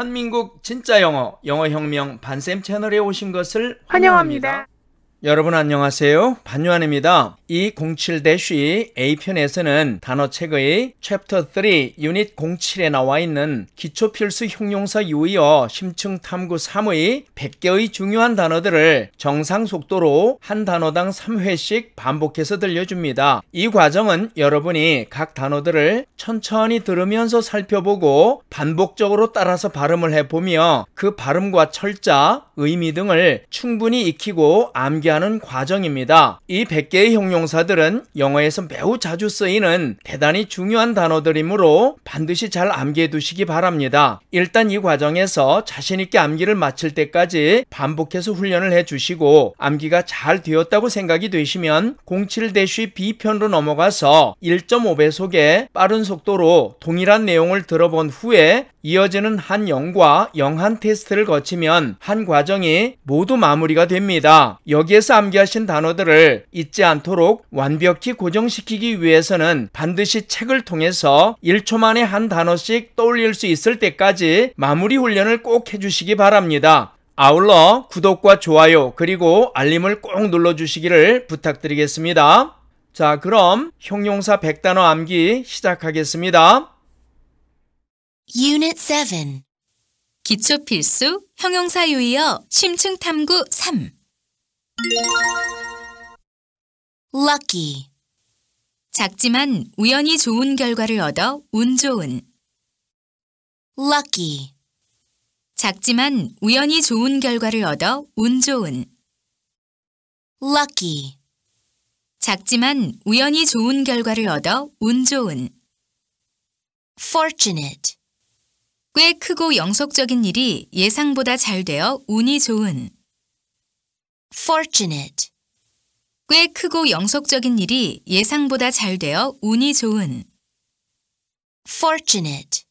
대한민국 진짜 영어, 영어혁명 반쌤 채널에 오신 것을 환영합니다. 여러분 안녕하세요. 반유한입니다. 이 07-A편에서는 단어책의 챕터 3 유닛 07에 나와 있는 기초필수 형용사 유의어 심층 탐구 3의 100개의 중요한 단어들을 정상 속도로 한 단어당 3회씩 반복해서 들려줍니다. 이 과정은 여러분이 각 단어들을 천천히 들으면서 살펴보고 반복적으로 따라서 발음을 해보며 그 발음과 철자, 의미 등을 충분히 익히고 암기하는 과정입니다. 이 100개의 형용사들은 영어에서 매우 자주 쓰이는 대단히 중요한 단어들이므로 반드시 잘 암기해 두시기 바랍니다. 일단 이 과정에서 자신있게 암기를 마칠 때까지 반복해서 훈련을 해주시고 암기가 잘 되었다고 생각이 되시면 07-B편으로 넘어가서 1.5배속의 빠른 속도로 동일한 내용을 들어본 후에 이어지는 한영과 영한 테스트를 거치면 한 과정이 모두 마무리가 됩니다. 여기에서 암기하신 단어들을 잊지 않도록 완벽히 고정시키기 위해서는 반드시 책을 통해서 1초 만에 한 단어씩 떠올릴 수 있을 때까지 마무리 훈련을 꼭 해주시기 바랍니다. 아울러 구독과 좋아요 그리고 알림을 꼭 눌러주시기를 부탁드리겠습니다. 자, 그럼 형용사 100단어 암기 시작하겠습니다. Unit 7 기초 필수 형용사 유의어 심층 탐구 3 Lucky 작지만 우연히 좋은 결과를 얻어 운 좋은 Lucky 작지만 우연히 좋은 결과를 얻어 운 좋은 Lucky 작지만 우연히 좋은 결과를 얻어 운 좋은 Fortunate 꽤 크고 영속적인 일이 예상보다 잘 되어 운이 좋은 Fortunate 꽤 크고 영속적인 일이 예상보다 잘 되어 운이 좋은 Fortunate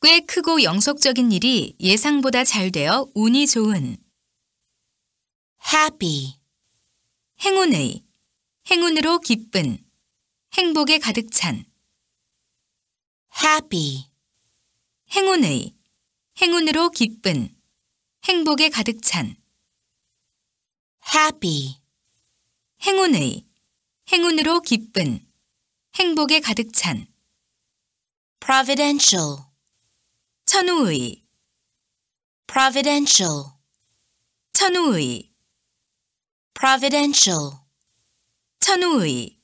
꽤 크고 영속적인 일이 예상보다 잘 되어 운이 좋은 Happy 행운의 행운으로 기쁜 행복에 가득 찬 Happy 행운의 행운으로 기쁜 행복에 가득 찬 Happy 행운의 행운으로 기쁜 행복에 가득 찬 Providential 천우의 Providential 천우의 Providential 천우의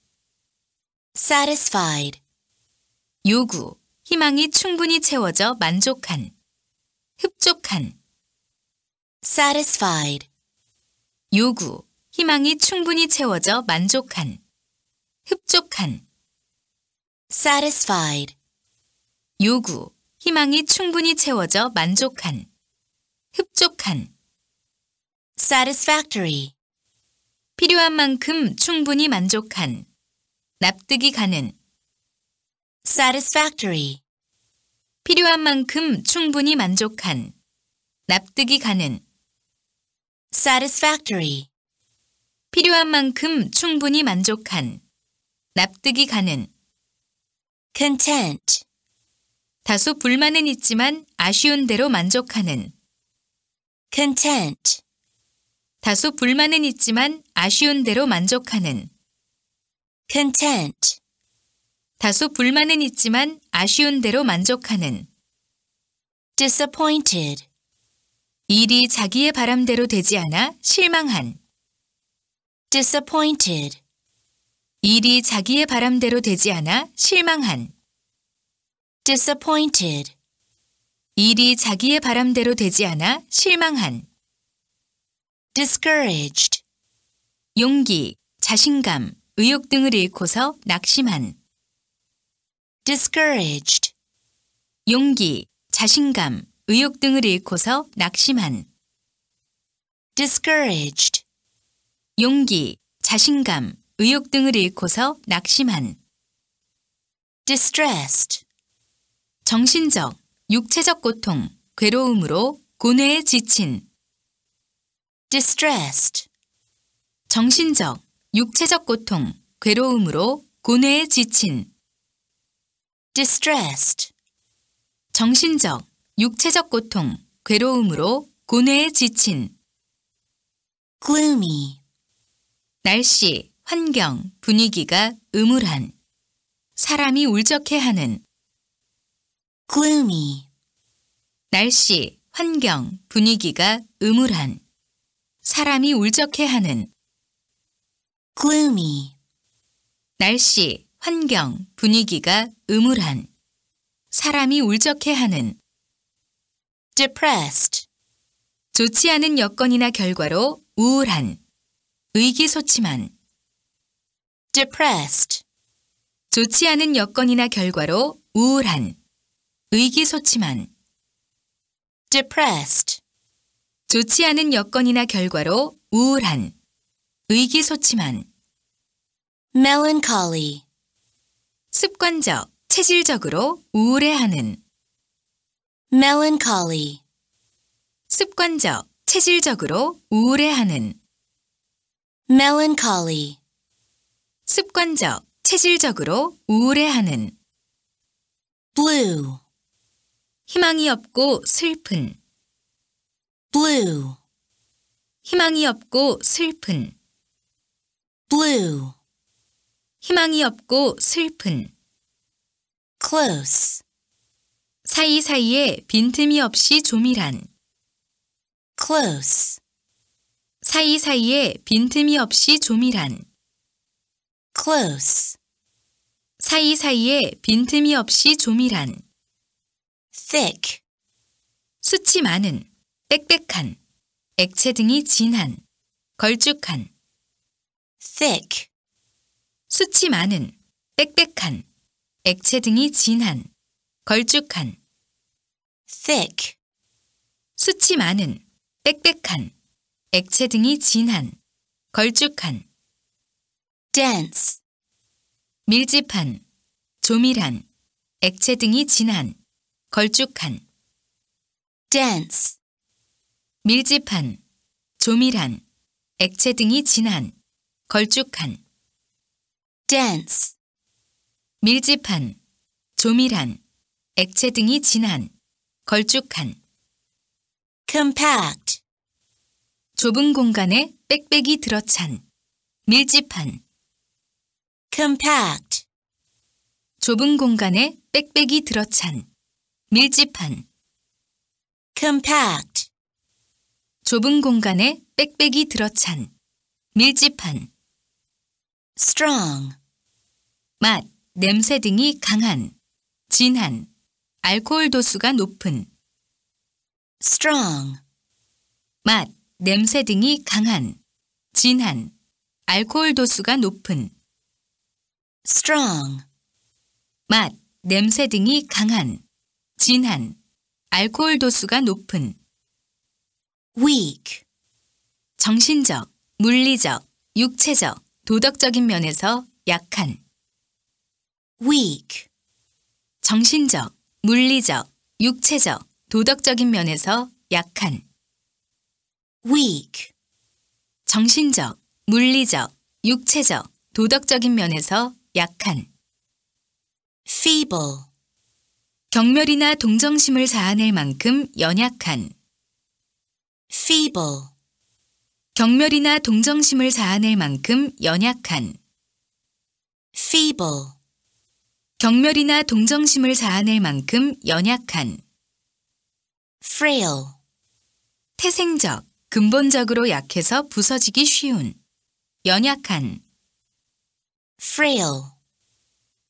Satisfied 요구 희망이 충분히 채워져 만족한, 흡족한. Satisfied. 요구, 희망이 충분히 채워져 만족한, 흡족한. Satisfied. 요구, 희망이 충분히 채워져 만족한, 흡족한. Satisfactory. 필요한 만큼 충분히 만족한, 납득이 가는. Satisfactory. 필요한 만큼 충분히 만족한, 납득이 가는. Satisfactory. 필요한 만큼 충분히 만족한, 납득이 가는. Content. 다소 불만은 있지만 아쉬운 대로 만족하는. Content. 다소 불만은 있지만 아쉬운 대로 만족하는. Content. 다소 불만은 있지만 아쉬운 대로 만족하는. Disappointed. 일이 자기의 바람대로 되지 않아 실망한. Disappointed. 일이 자기의 바람대로 되지 않아 실망한. Disappointed. 일이 자기의 바람대로 되지 않아 실망한. Discouraged. 용기, 자신감, 의욕 등을 잃고서 낙심한. Discouraged. 용기, 자신감, 의욕 등을 잃고서 낙심한. Discouraged. 용기, 자신감, 의욕 등을 잃고서 낙심한. Distressed. 정신적, 육체적 고통, 괴로움으로 고뇌에 지친. Distressed. 정신적, 육체적 고통, 괴로움으로 고뇌에 지친. Distressed. 정신적, 육체적 고통, 괴로움으로 고뇌에 지친. gloomy, 날씨, 환경, 분위기가 음울한. 사람이 울적해하는. gloomy, 날씨, 환경, 분위기가 음울한. 사람이 울적해하는. gloomy, 날씨, 환경, 분위기가 음울한. 사람이 울적해하는. depressed, 좋지 않은 여건이나 결과로 우울한. 의기소침한. depressed, 좋지 않은 여건이나 결과로 우울한. 의기소침한. depressed, 좋지 않은 여건이나 결과로 우울한. 의기소침한. melancholy, 습관적, 체질적으로 우울해하는. melancholy, 습관적, 체질적으로 우울해하는. melancholy, 습관적, 체질적으로 우울해하는. blue, 희망이 없고 슬픈. blue, 희망이 없고 슬픈. blue, 희망이 없고 슬픈. close, 사이사이에 빈틈이 없이 조밀한. close, 사이사이에 빈틈이 없이 조밀한. close, 사이사이에 빈틈이 없이 조밀한. thick, 수치 많은, 빽빽한, 액체 등이 진한, 걸쭉한. thick, 수치 많은, 빽빽한, 액체 등이 진한, 걸쭉한. thick, 수치 많은, 빽빽한, 액체 등이 진한, 걸쭉한. dense, 밀집한, 조밀한, 액체 등이 진한, 걸쭉한. dense, 밀집한, 조밀한, 액체 등이 진한, 걸쭉한. dense, 밀집한, 조밀한, 액체 등이 진한, 걸쭉한. compact, 좁은 공간에 빽빽이 들어찬, 밀집한. compact, 좁은 공간에 빽빽이 들어찬, 밀집한. compact, 좁은 공간에 빽빽이 들어찬, 밀집한. strong, 맛, 냄새 등이 강한, 진한, 알코올 도수가 높은. strong, 맛, 냄새 등이 강한, 진한, 알코올 도수가 높은. strong, 맛, 냄새 등이 강한, 진한, 알코올 도수가 높은. weak, 정신적, 물리적, 육체적, 도덕적인 면에서 약한. weak, 정신적, 물리적, 육체적, 도덕적인 면에서 약한. weak, 정신적, 물리적, 육체적, 도덕적인 면에서 약한. feeble, 경멸이나 동정심을 자아낼 만큼 연약한. feeble, 경멸이나 동정심을 자아낼 만큼 연약한. feeble, 경멸이나 동정심을 자아낼 만큼 연약한. frail, 태생적, 근본적으로 약해서 부서지기 쉬운. 연약한. frail,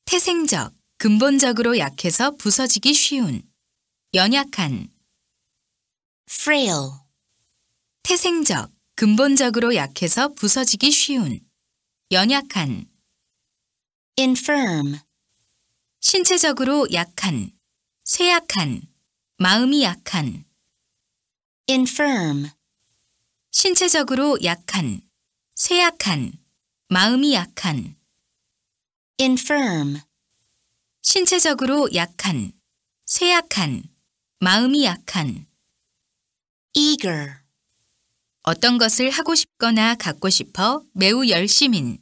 태생적, 근본적으로 약해서 부서지기 쉬운. 연약한. frail, 태생적, 근본적으로 약해서 부서지기 쉬운. 연약한. infirm, 신체적으로 약한, 쇠약한, 마음이 약한. infirm, 신체적으로 약한, 쇠약한, 마음이 약한. infirm, 신체적으로 약한, 쇠약한, 마음이 약한. eager, 어떤 것을 하고 싶거나 갖고 싶어 매우 열심인.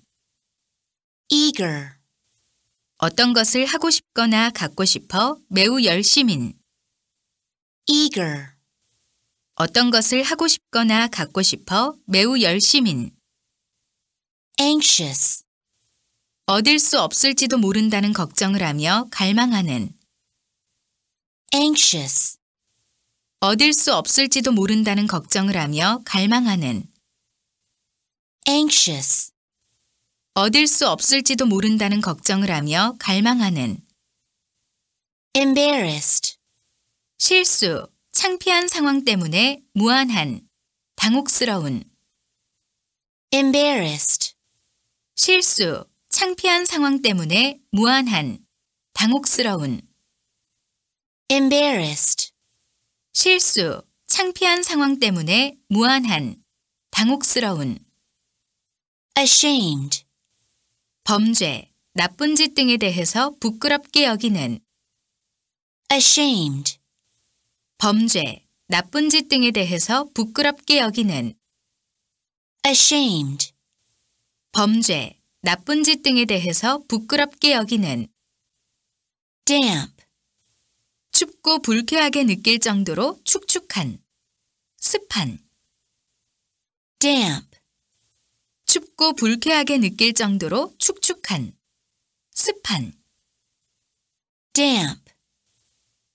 eager, 어떤 것을 하고 싶거나 갖고 싶어 매우 열심인. eager, 어떤 것을 하고 싶거나 갖고 싶어 매우 열심인. anxious, 얻을 수 없을지도 모른다는 걱정을 하며 갈망하는. anxious, 얻을 수 없을지도 모른다는 걱정을 하며 갈망하는. anxious, 얻을 수 없을지도 모른다는 걱정을 하며 갈망하는. embarrassed, 실수, 창피한 상황 때문에 무안한, 당혹스러운. embarrassed, 실수, 창피한 상황 때문에 무안한, 당혹스러운. embarrassed, 실수, 창피한 상황 때문에 무안한, 당혹스러운. ashamed, 범죄, 나쁜 짓 등에 대해서 부끄럽게 여기는. ashamed, 범죄, 나쁜 짓 등에 대해서 부끄럽게 여기는. ashamed, 범죄, 나쁜 짓 등에 대해서 부끄럽게 여기는. damp, 춥고 불쾌하게 느낄 정도로 축축한, 습한. damp, 춥고 불쾌하게 느낄 정도로 축축한, 습한. damp,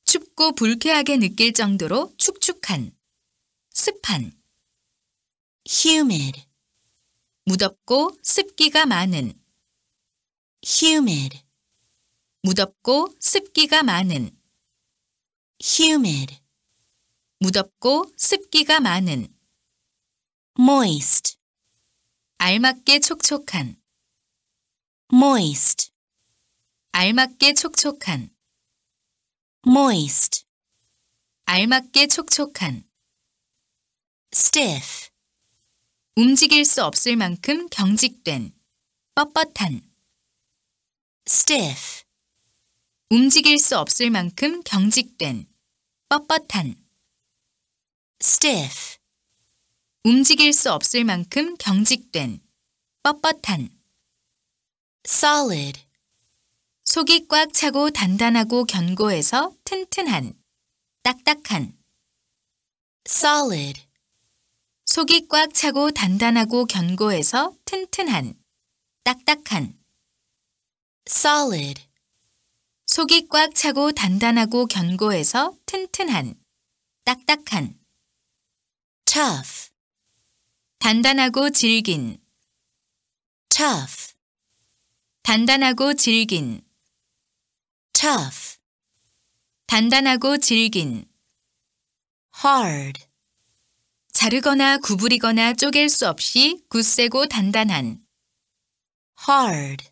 춥고 불쾌하게 느낄 정도로 축축한, 습한. humid, 무덥고 습기가 많은. humid, 무덥고 습기가 많은. humid, 무덥고 습기가 많은. moist, 알맞게 촉촉한. moist, 알맞게 촉촉한. moist, 알맞게 촉촉한. stiff, 움직일 수 없을 만큼 경직된, 뻣뻣한. stiff, 움직일 수 없을 만큼 경직된, 뻣뻣한. stiff, 움직일 수 없을 만큼 경직된, 뻣뻣한. solid, 속이 꽉 차고 단단하고 견고해서 튼튼한, 딱딱한. solid, 속이 꽉 차고 단단하고 견고해서 튼튼한, 딱딱한. solid, 속이 꽉 차고 단단하고 견고해서 튼튼한, 딱딱한. tough, 단단하고 질긴, tough, 단단하고 질긴, tough, 단단하고 질긴. hard, 자르거나 구부리거나 쪼갤 수 없이 굳세고 단단한. hard,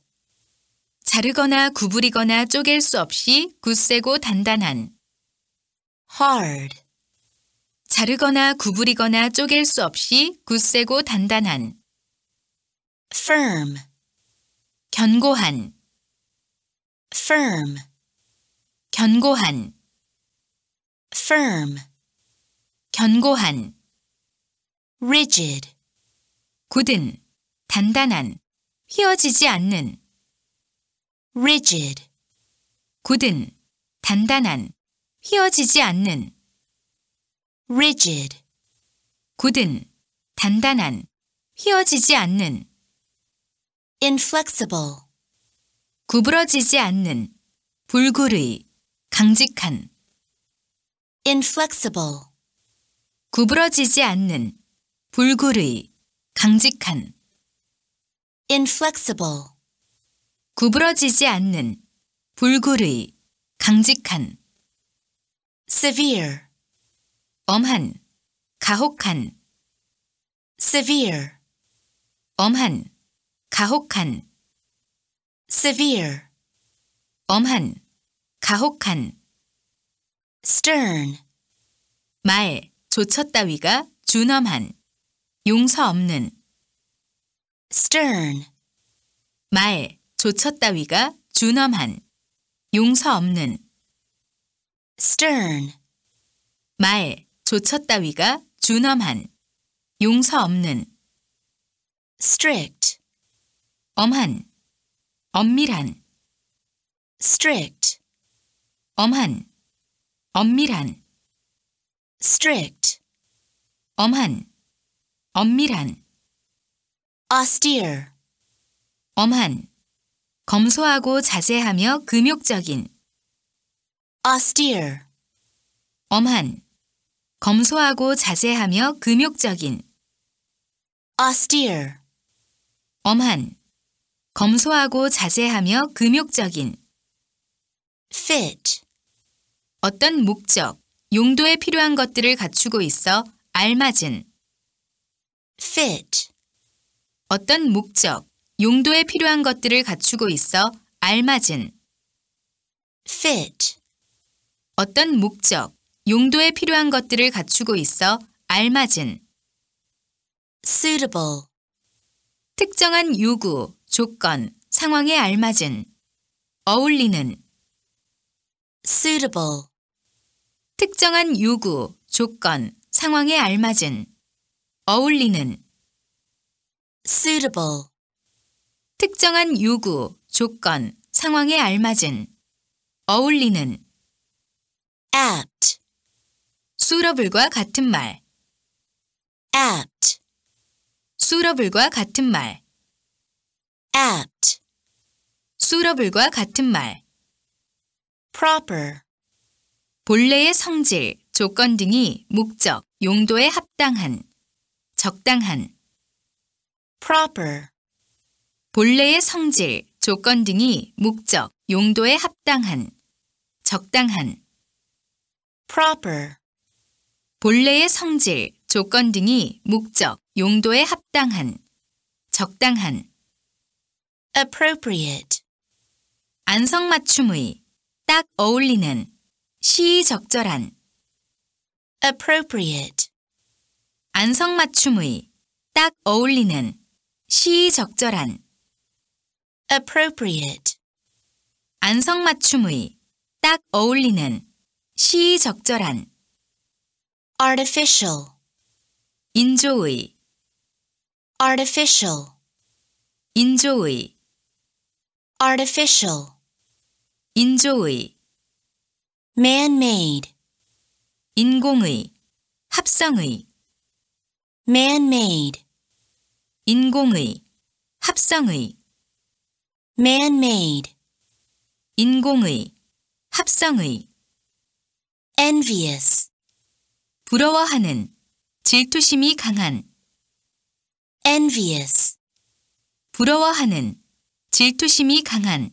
자르거나 구부리거나 쪼갤 수 없이 굳세고 단단한. hard, 자르거나 구부리거나 쪼갤 수 없이 굳세고 단단한. firm, 견고한, firm, 견고한, firm, 견고한. rigid, 굳은, 단단한, 휘어지지 않는. rigid, 굳은, 단단한, 휘어지지 않는. rigid, 굳은, 단단한, 휘어지지 않는. inflexible, 구부러지지 않는, 불굴의, 강직한. inflexible, 구부러지지 않는, 불굴의, 강직한. inflexible, 구부러지지 않는, 불굴의, 강직한. severe, 엄한, 가혹한. severe, 엄한, 가혹한. severe, 엄한, 가혹한. stern, 말, 조처 따위가 준엄한, 용서 없는. stern, 말, 조처 따위가 준엄한, 용서 없는. stern, 말, 조처 따위가 준엄한, 용서 없는. strict, 엄한, 엄밀한. strict, 엄한, 엄밀한. strict, 엄한, 엄밀한, austere, 엄한, 검소하고 자제하며 금욕적인, austere, 엄한, 검소하고 자제하며 금욕적인, austere, 엄한, 검소하고 자제하며 금욕적인, fit, 어떤 목적, 용도에 필요한 것들을 갖추고 있어 알맞은, fit, 어떤 목적, 용도에 필요한 것들을 갖추고 있어 알맞은, fit, 어떤 목적, 용도에 필요한 것들을 갖추고 있어 알맞은, suitable, 특정한 요구, 조건, 상황에 알맞은, 어울리는, suitable, 특정한 요구, 조건, 상황에 알맞은, 어울리는, suitable, 특정한 요구, 조건, 상황에 알맞은, 어울리는, apt, 수러블과 같은 말, apt, 수러블과 같은 말, apt, 수러블과 같은 말, proper, 본래의 성질, 조건 등이 목적, 용도에 합당한, 적당한, proper, 본래의 성질, 조건 등이 목적, 용도에 합당한, 적당한, proper, 본래의 성질, 조건 등이 목적, 용도에 합당한, 적당한, appropriate, 안성맞춤의, 딱 어울리는, 시의적절한, appropriate, 안성맞춤의, 딱 어울리는, 시의적절한, appropriate, 안성맞춤의, 딱 어울리는, 시의적절한, artificial, 인조의, artificial, 인조의, artificial, 인조의, man-made, 인공의, 합성의, man-made, 인공의, 합성의, man-made, 인공의, 합성의, envious, 부러워하는, 질투심이 강한, envious, 부러워하는, 질투심이 강한,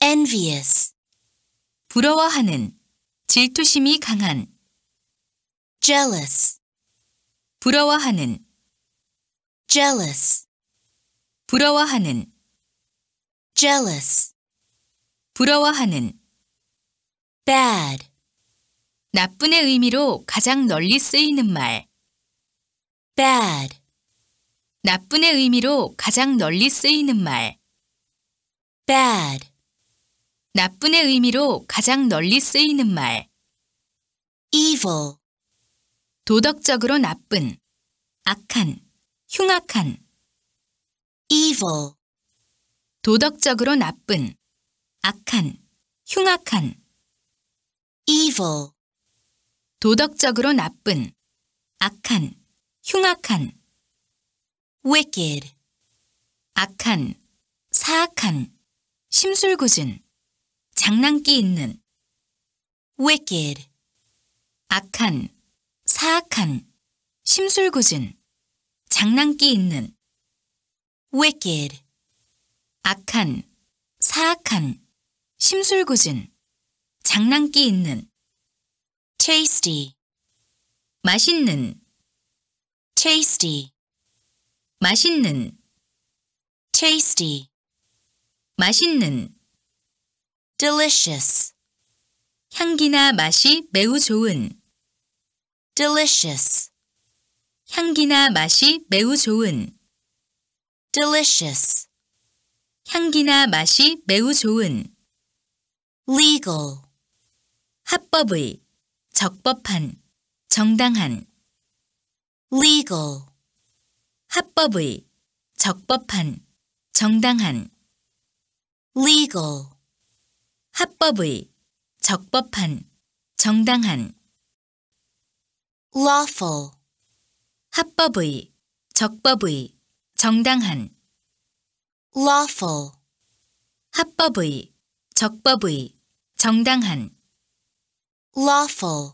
envious, 부러워하는, 질투심이 강한, jealous, 부러워하는, jealous, 부러워하는, jealous, 부러워하는, bad, 나쁜의 의미로 가장 널리 쓰이는 말, bad, 나쁜의 의미로 가장 널리 쓰이는 말, bad, 나쁜의 의미로 가장 널리 쓰이는 말, evil, 도덕적으로 나쁜, 악한, 흉악한, evil, 도덕적으로 나쁜, 악한, 흉악한, evil, 도덕적으로 나쁜, 악한, 흉악한, wicked, 악한, 사악한, 심술궂은, 장난기 있는, wicked, 악한, 사악한, 심술궂은, 장난기 있는, wicked, 악한, 사악한, 심술궂은, 장난기 있는, tasty, 맛있는, tasty, 맛있는, tasty, 맛있는, delicious, 향기나 맛이 매우 좋은, delicious, 향기나 맛이 매우 좋은, delicious, 향기나 맛이 매우 좋은, legal, 합법의, 적법한, 정당한, legal, 합법의, 적법한, 정당한, legal, 합법의, 적법한, 정당한, lawful, 합법의, 적법의, 정당한, lawful, 합법의, 적법의, 정당한, lawful,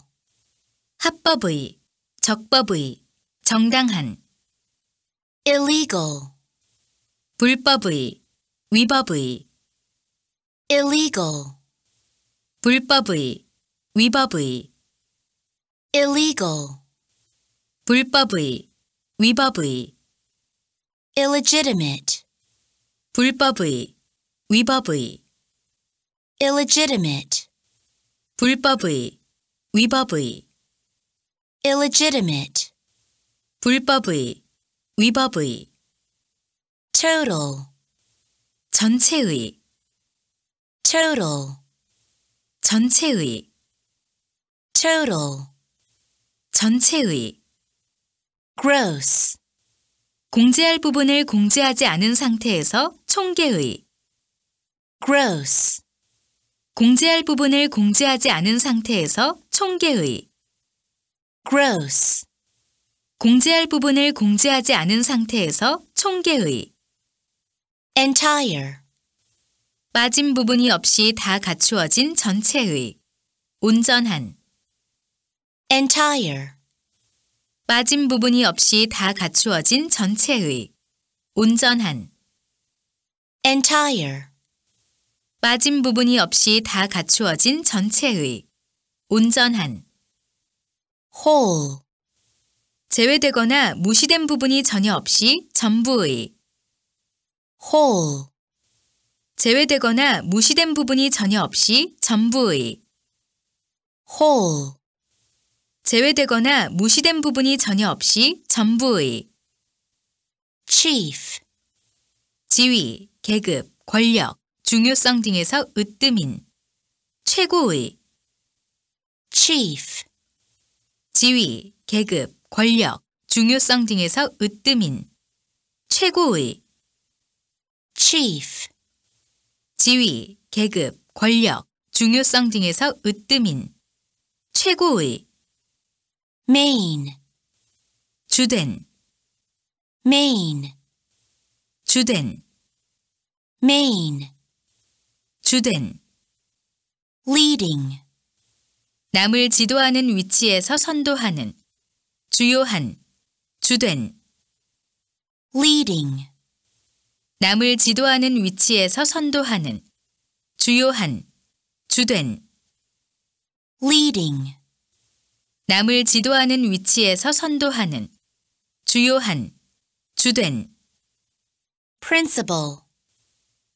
합법의, 적법의, 정당한, illegal, 불법의, 위법의, illegal, 불법의, 위법의, illegal, 불법의, 위법의, illegitimate, 불법의, 위법의, illegitimate, 불법의, 위법의, illegitimate, 불법의, 위법의, total, 전체의, total, 전체의, total, 전체의, gross, 공제할 부분을 공제하지 않은 상태에서 총계의, gross, 공제할 부분을 공제하지 않은 상태에서 총계의, gross, 공제할 부분을 공제하지 않은 상태에서 총계의, entire, 빠진 부분이 없이 다 갖추어진 전체의, 온전한, entire, 빠진 부분이 없이 다 갖추어진 전체의, 온전한, entire, 빠진 부분이 없이 다 갖추어진 전체의, 온전한, whole, 제외되거나 무시된 부분이 전혀 없이 전부의, whole, 제외되거나 무시된 부분이 전혀 없이 전부의, whole, 제외되거나 무시된 부분이 전혀 없이 전부의, chief, 지위, 계급, 권력, 중요성 등에서 으뜸인, 최고의, chief, 지위, 계급, 권력, 중요성 등에서 으뜸인, 최고의, chief, 지위, 계급, 권력, 중요성 등에서 으뜸인, 최고의, main, 주된, main, 주된, main, 주된, leading, 남을 지도하는 위치에서 선도하는, 주요한, 주된, leading, 남을 지도하는 위치에서 선도하는, 주요한, 주된, leading, 남을 지도하는 위치에서 선도하는, 주요한, 주된, principal,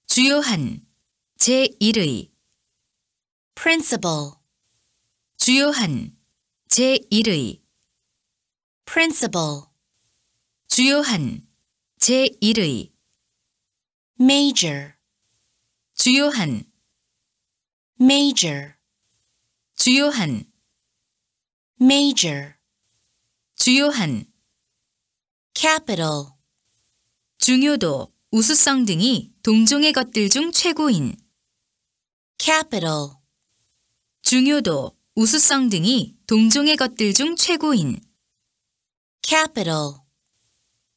주요한, 제1의, principal, 주요한, 제1의, principal, 주요한, 제1의, major, 주요한, major, 주요한, major, 주요한, capital, 중요도, 우수성 등이 동종의 것들 중 최고인, capital, 중요도, 우수성 등이 동종의 것들 중 최고인, capital,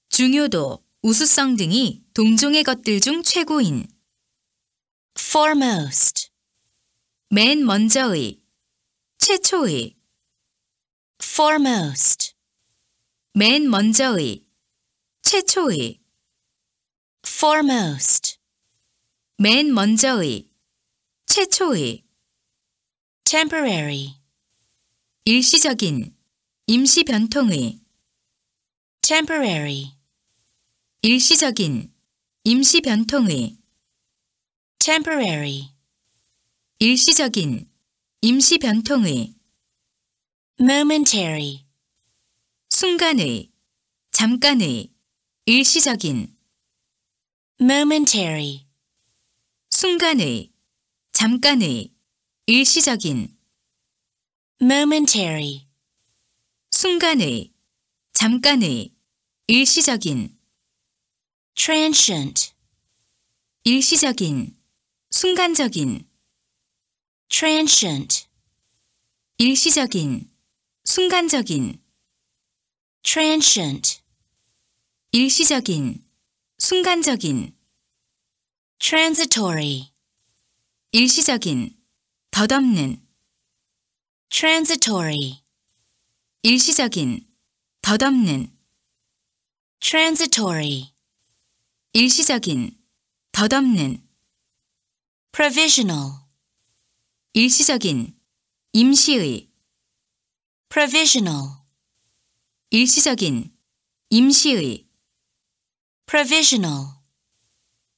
중요도, 우수성 등이 동종의 것들 중 최고인, foremost, 맨 먼저의, 최초의, foremost, 맨 먼저의, 최초의, foremost, 맨 먼저의, 최초의, temporary, 일시적인, 임시 변통의, temporary, 일시적인, 임시 변통의, temporary, 일시적인, 임시 변통의, momentary, 순간의, 잠깐의, 일시적인, momentary, 순간의, 잠깐의, 일시적인, momentary, 순간의, 잠깐의, 일시적인, transient, 일시적인, 순간적인, transient, 일시적인, 순간적인, transient, 일시적인, 순간적인, transitory, 일시적인, 덧없는, transitory, 일시적인, 덧없는, transitory, 일시적인, 덧없는, provisional, 일시적인, 임시의, provisional, 일시적인, 임시의, provisional,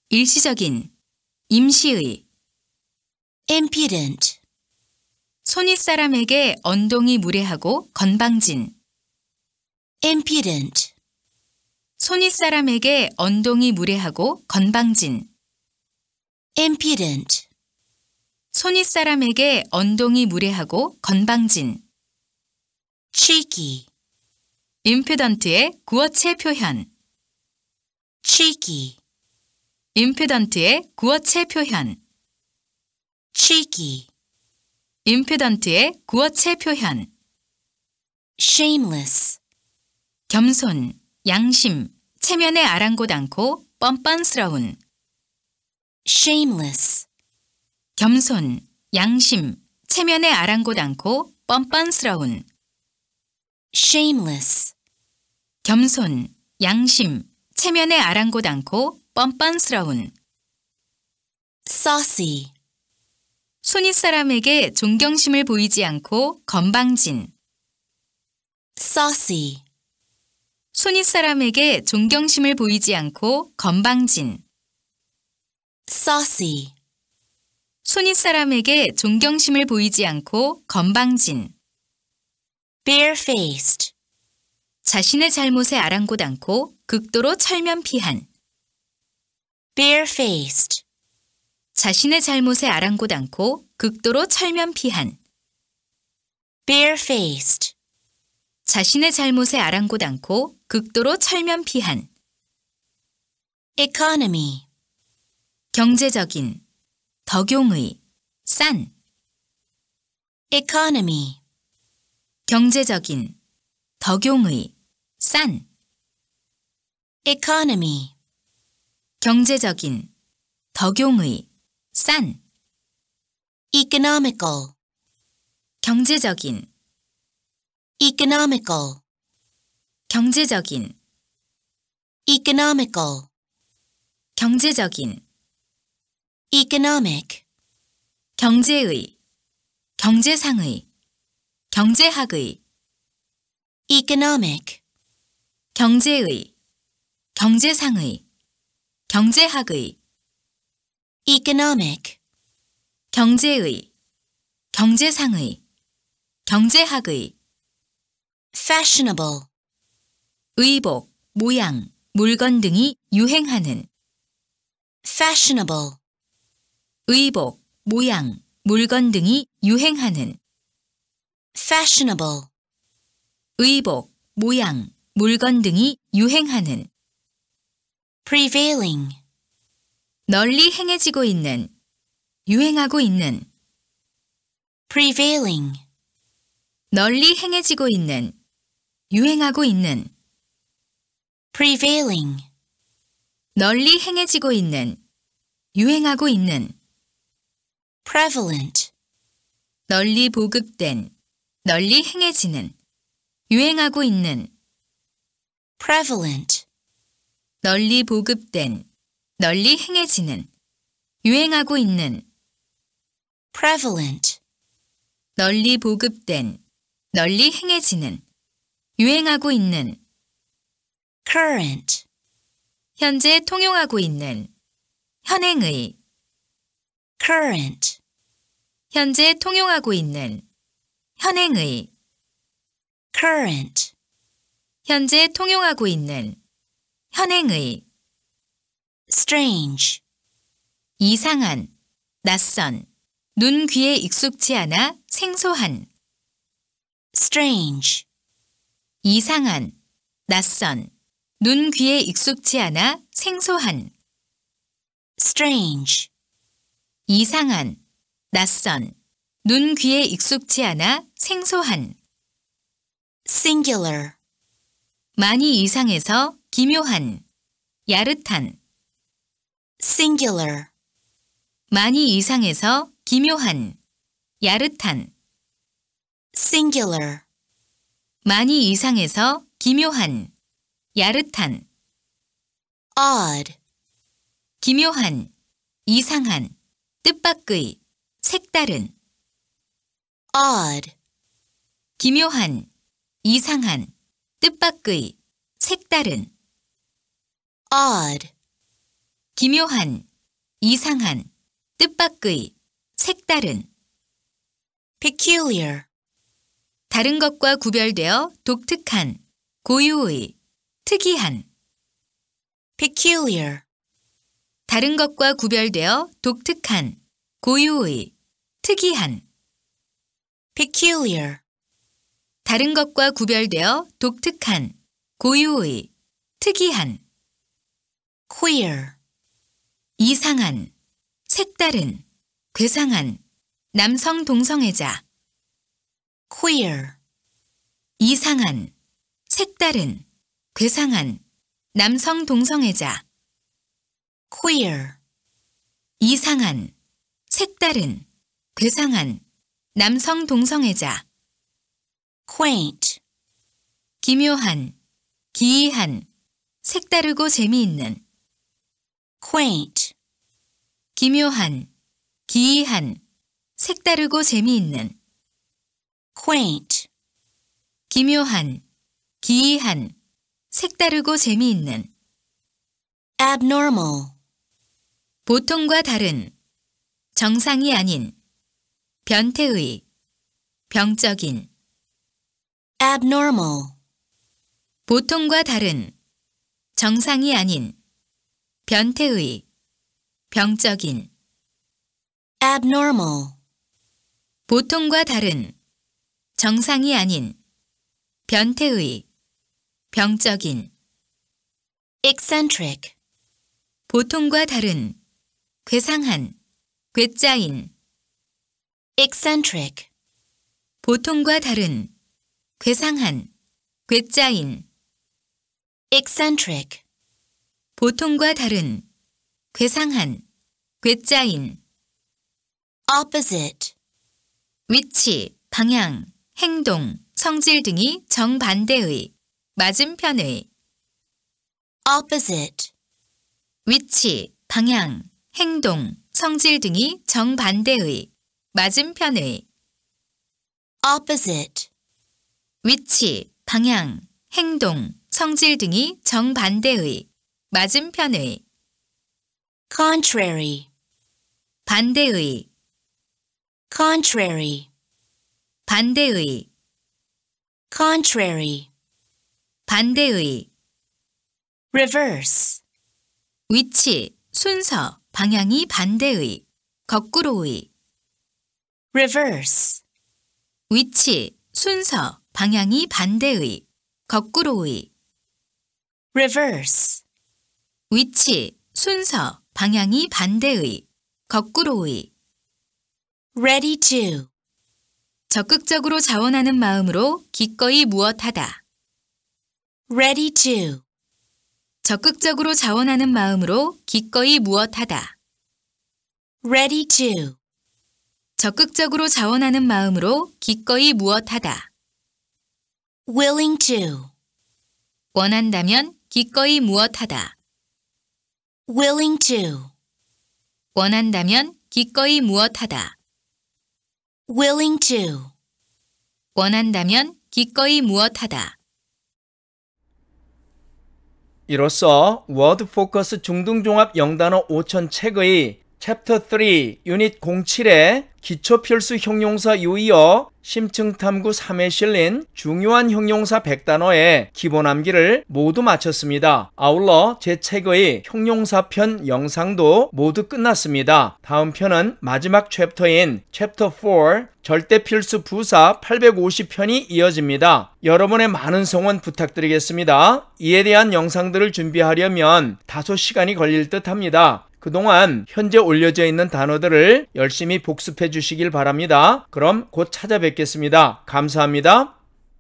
일시적인, 임시의, impudent, 손윗사람에게 언동이 무례하고 건방진, impudent, 손윗사람에게 언동이 무례하고 건방진, impudent, 손윗사람에게 언동이 무례하고 건방진, cheeky, 임퓨던트의 구어체 표현, cheeky, 임퓨던트의 구어체 표현, cheeky, 임퓨던트의 구어체 표현, shameless, 겸손, 양심, 체면에 아랑곳 않고 뻔뻔스러운, shameless, 겸손, 양심, 체면에 아랑곳 않고 뻔뻔스러운, shameless, 겸손, 양심, 체면에 아랑곳 않고 뻔뻔스러운, saucy, 손윗사람에게 존경심을 보이지 않고 건방진, saucy, 손윗사람에게 존경심을 보이지 않고 건방진, saucy, 손윗사람에게 존경심을 보이지 않고 건방진, barefaced, 자신의 잘못에 아랑곳 않고 극도로 철면피한, barefaced, 자신의 잘못에 아랑곳 않고 극도로 철면피한, barefaced, 자신의 잘못에 아랑곳 않고 극도로 철면피한, economy, 경제적인, 덕용의, 싼, economy, 경제적인, 덕용의, 싼, economy, 경제적인, 덕용의, 싼, economical, 경제적인, economical, 경제적인, economical, 경제적인, economic, 경제의, 경제상의, 경제학의, economic, 경제의, 경제상의, 경제학의, economic, 경제의, 경제상의, 경제학의, fashionable, 의복, 모양, 물건 등이 유행하는, fashionable, 의복, 모양, 물건 등이 유행하는, fashionable, 의복, 모양, 물건 등이 유행하는, prevailing, 널리 행해지고 있는, 유행하고 있는, prevailing, 널리 행해지고 있는, 유행하고 있는, prevailing, 널리 행해지고 있는, 유행하고 있는, prevalent, 널리 보급된, 널리 행해지는, 유행하고 있는, prevalent, 널리 보급된, 널리 행해지는, 유행하고 있는, prevalent, 널리 보급된, 널리 행해지는, 유행하고 있는, current, 현재 통용하고 있는, 현행의, current, 현재 통용하고 있는, 현행의, current, 현재 통용하고 있는, 현행의, strange, 이상한, 낯선, 눈 귀에 익숙치 않아 생소한, strange, 이상한, 낯선, 눈 귀에 익숙치 않아 생소한, strange, 이상한, 낯선, 눈 귀에 익숙치 않아 생소한, singular, 많이 이상해서 기묘한, 야릇한. singular, 많이 이상해서 기묘한, 야릇한. singular, 많이 이상해서 기묘한, 야릇한. odd, 기묘한, 이상한, 뜻밖의, 색다른. odd, 기묘한, 이상한, 뜻밖의, 색다른. odd, 기묘한, 이상한, 뜻밖의, 색다른. peculiar, 다른 것과 구별되어 독특한, 고유의, 특이한. peculiar, 다른 것과 구별되어 독특한, 고유의, 특이한. peculiar, 다른 것과 구별되어 독특한, 고유의, 특이한. queer, 이상한, 색다른, 괴상한, 남성 동성애자. queer, 이상한, 색다른, 괴상한, 남성 동성애자. queer, 이상한, 색다른, 괴상한, 남성 동성애자. quaint, 기묘한, 기이한, 색다르고 재미있는. quaint, 기묘한, 기이한, 색다르고 재미있는. quaint, 기묘한, 기이한, 색다르고 재미있는. abnormal, 보통과 다른, 정상이 아닌, 변태의, 병적인. abnormal, 보통과 다른, 정상이 아닌, 변태의, 병적인. abnormal, 보통과 다른, 정상이 아닌, 변태의, 병적인. eccentric, 보통과 다른, 괴상한, 괴짜인. eccentric, 보통과 다른, 괴상한, 괴짜인. eccentric, 보통과 다른, 괴상한, 괴짜인. opposite, 위치, 방향, 행동, 성질 등이 정반대의, 맞은편의. opposite, 위치, 방향, 행동, 성질 등이 정반대의, 맞은편의. opposite, 위치, 방향, 행동, 성질 등이 정반대의, 맞은편의. contrary, 반대의, contrary, 반대의, contrary, 반대의. reverse, 위치, 순서, 방향이 반대의, 거꾸로의. reverse, 위치, 순서, 방향이 반대의, 거꾸로의. reverse, 위치, 순서, 방향이 반대의, 거꾸로의. ready to, 적극적으로 자원하는 마음으로 기꺼이 무엇하다. ready to, 적극적으로 자원하는 마음으로 기꺼이 무엇하다. ready to, 적극적으로 자원하는 마음으로 기꺼이 무엇하다. willing to, 원한다면 기꺼이 무엇하다. willing to, 원한다면 기꺼이 무엇하다. willing to, 원한다면 기꺼이 무엇하다. 이로써 워드 포커스 중등종합 영단어 5000 책의 챕터 3 유닛 07의 기초 필수 형용사 유의어 심층 탐구 3에 실린 중요한 형용사 100단어의 기본 암기를 모두 마쳤습니다. 아울러 제 책의 형용사편 영상도 모두 끝났습니다. 다음 편은 마지막 챕터인 챕터 4 절대 필수 부사 850편이 이어집니다. 여러분의 많은 성원 부탁드리겠습니다. 이에 대한 영상들을 준비하려면 다소 시간이 걸릴 듯 합니다. 그동안 현재 올려져 있는 단어들을 열심히 복습해 주시길 바랍니다. 그럼 곧 찾아뵙겠습니다. 감사합니다.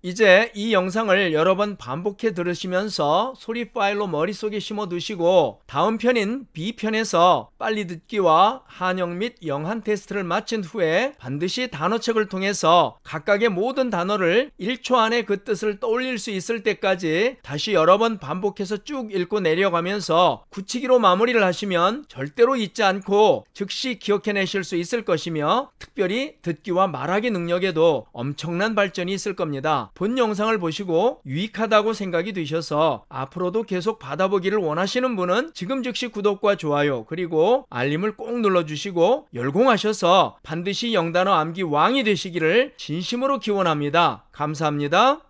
이제 이 영상을 여러 번 반복해 들으시면서 소리 파일로 머릿속에 심어 두시고 다음 편인 B편에서 빨리 듣기와 한영 및 영한 테스트를 마친 후에 반드시 단어책을 통해서 각각의 모든 단어를 1초 안에 그 뜻을 떠올릴 수 있을 때까지 다시 여러 번 반복해서 쭉 읽고 내려가면서 굳히기로 마무리를 하시면 절대로 잊지 않고 즉시 기억해내실 수 있을 것이며 특별히 듣기와 말하기 능력에도 엄청난 발전이 있을 겁니다. 본 영상을 보시고 유익하다고 생각이 되셔서 앞으로도 계속 받아보기를 원하시는 분은 지금 즉시 구독과 좋아요 그리고 알림을 꼭 눌러주시고 열공하셔서 반드시 영단어 암기 왕이 되시기를 진심으로 기원합니다. 감사합니다.